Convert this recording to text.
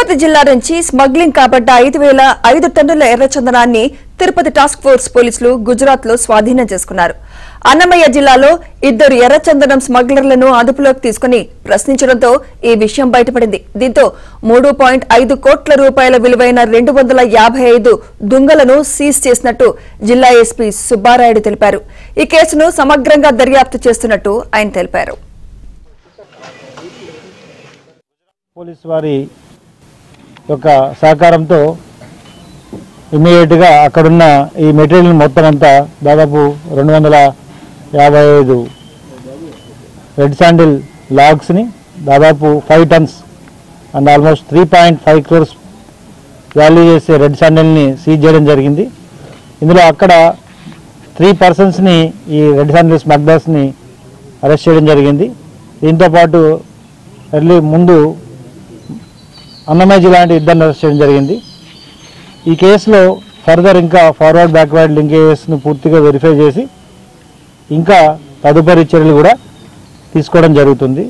తిరుపతి జిల్లా నుంచి స్మగ్లింగ్ కాబడ్డ 5,005 టన్నుల ఎర్రచందనాన్ని తిరుపతి టాస్క్ ఫోర్స్ పోలీసులు గుజరాత్ లో స్వాధీనం చేసుకున్నారు. అన్నమయ్య జిల్లాలో 2 ఎర్రచందనం స్మగ్లర్లను అదుపులోకి తీసుకుని ప్రశ్నించడంతో ఈ విషయం బయటపడింది. దీంతో 3.5 కోట్ల రూపాయల విలువైన 255 దుంగలను సీజ్ చేసినట్టు జిల్లా ఎస్పీ సుబ్బారాయుడు తెలిపారు. ఈ కేసును సమగ్రంగా దర్యాప్తు చేస్తున్నట్టు ఆయన తెలిపారు. పోలీసు వారి యొక్క సహకారంతో ఇమ్మీడియట్గా అక్కడున్న ఈ మెటీరియల్ మొత్తం అంతా దాదాపు 255 రెడ్ శాండిల్ లాగ్స్ని దాదాపు 5 tons and almost 3.5 crores value చేసే రెడ్ శాండిల్ని సీజ్ చేయడం జరిగింది. ఇందులో అక్కడ 3 పర్సన్స్ని ఈ రెడ్ శాండిల్ స్మగ్లర్స్ని అరెస్ట్ చేయడం జరిగింది. దీంతోపాటు ముందు అన్నమయ్య జిల్లా ఇద్దరిని అరెస్ట్ చేయడం జరిగింది. ఈ కేసులో ఫర్దర్ ఇంకా ఫార్వర్డ్ బ్యాక్వర్డ్ లింకేజెస్ను పూర్తిగా వెరిఫై చేసి ఇంకా తదుపరి చర్యలు కూడా తీసుకోవడం జరుగుతుంది.